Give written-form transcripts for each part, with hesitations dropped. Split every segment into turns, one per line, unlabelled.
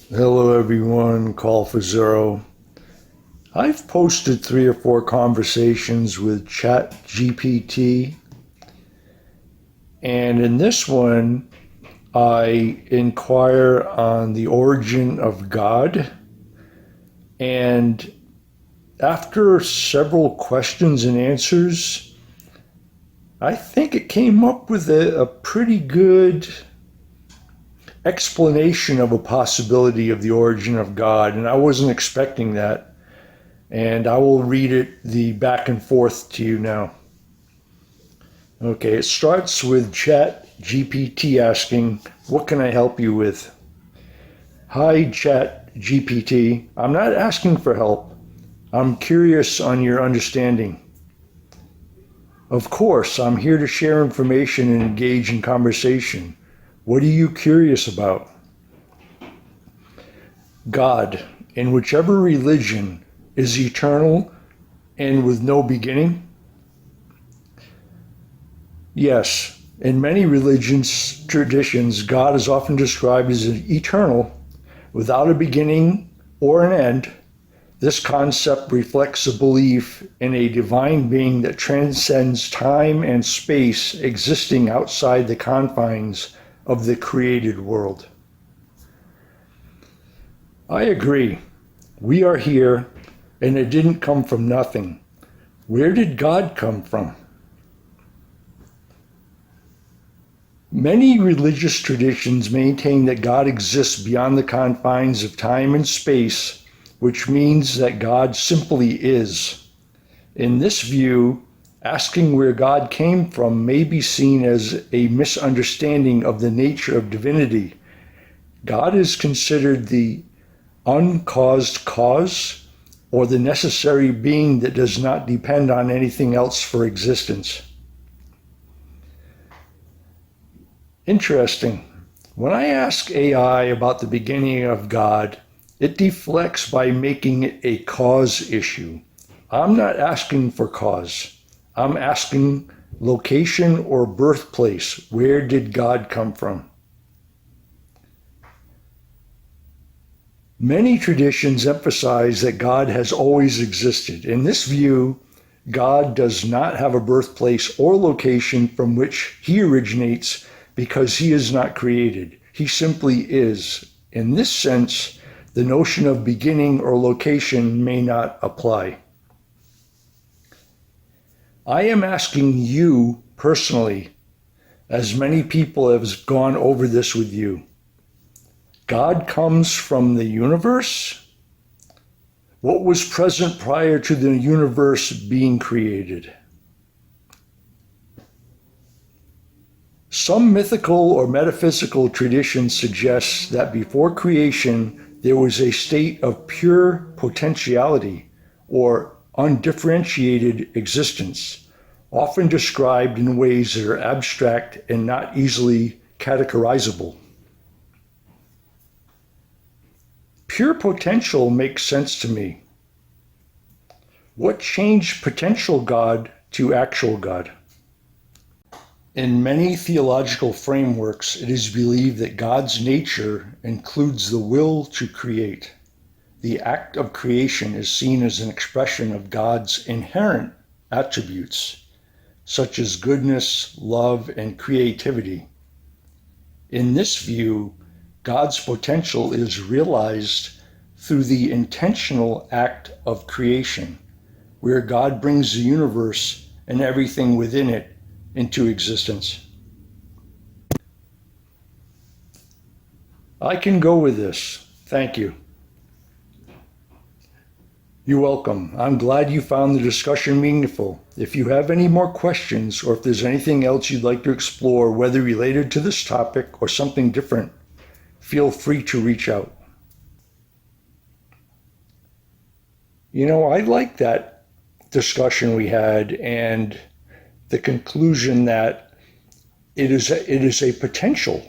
Hello everyone, call for zero. I've posted 3 or 4 conversations with ChatGPT, and in this one I inquire on the origin of God, and after several questions and answers, I think it came up with a pretty good explanation of a possibility of the origin of God, and I wasn't expecting that. And I will read it, the back and forth to you now. Okay, it starts with ChatGPT asking, "What can I help you with?" Hi, ChatGPT. I'm not asking for help. I'm curious on your understanding. Of course, I'm here to share information and engage in conversation. What are you curious about? God, in whichever religion, is eternal and with no beginning? Yes, in many religions traditions, God is often described as eternal, without a beginning or an end. This concept reflects a belief in a divine being that transcends time and space, existing outside the confines of the created world. I agree. We are here, and it didn't come from nothing. Where did God come from? Many religious traditions maintain that God exists beyond the confines of time and space, which means that God simply is. In this view, asking where God came from may be seen as a misunderstanding of the nature of divinity. God is considered the uncaused cause, or the necessary being that does not depend on anything else for existence. Interesting. When I ask AI about the beginning of God, it deflects by making it a cause issue. I'm not asking for cause. I'm asking location or birthplace. Where did God come from? Many traditions emphasize that God has always existed. In this view, God does not have a birthplace or location from which he originates, because he is not created. He simply is. In this sense, the notion of beginning or location may not apply. I am asking you personally, as many people have gone over this with you. God comes from the universe? What was present prior to the universe being created? Some mythical or metaphysical traditions suggest that before creation, there was a state of pure potentiality or undifferentiated existence, often described in ways that are abstract and not easily categorizable. Pure potential makes sense to me. What changed potential God to actual God? In many theological frameworks, it is believed that God's nature includes the will to create. The act of creation is seen as an expression of God's inherent attributes, such as goodness, love, and creativity. In this view, God's potential is realized through the intentional act of creation, where God brings the universe and everything within it into existence. I can go with this. Thank you. You're welcome. I'm glad you found the discussion meaningful. If you have any more questions, or if there's anything else you'd like to explore, whether related to this topic or something different, feel free to reach out. I like that discussion we had and the conclusion that it is a potential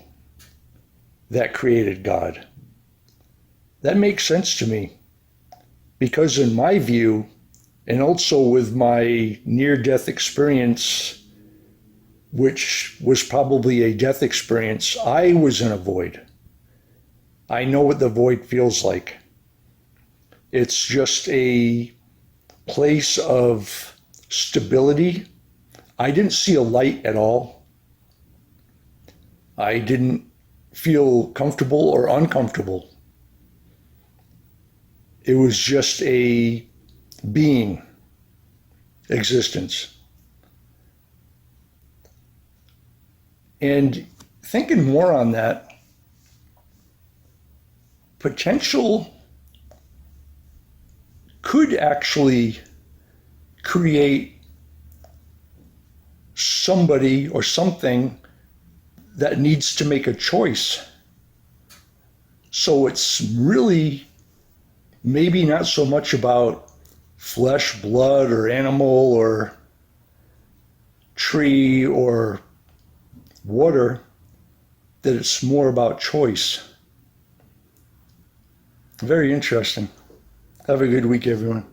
that created God. That makes sense to me, because in my view, and also with my near-death experience, which was probably a death experience, I was in a void. I know what the void feels like. It's just a place of stability. I didn't see a light at all. I didn't feel comfortable or uncomfortable. It was just a being existence. And thinking more on that, potential could actually create somebody or something that needs to make a choice. So it's really maybe not so much about flesh, blood, or animal, or tree, or water, that it's more about choice. Very interesting. Have a good week, everyone.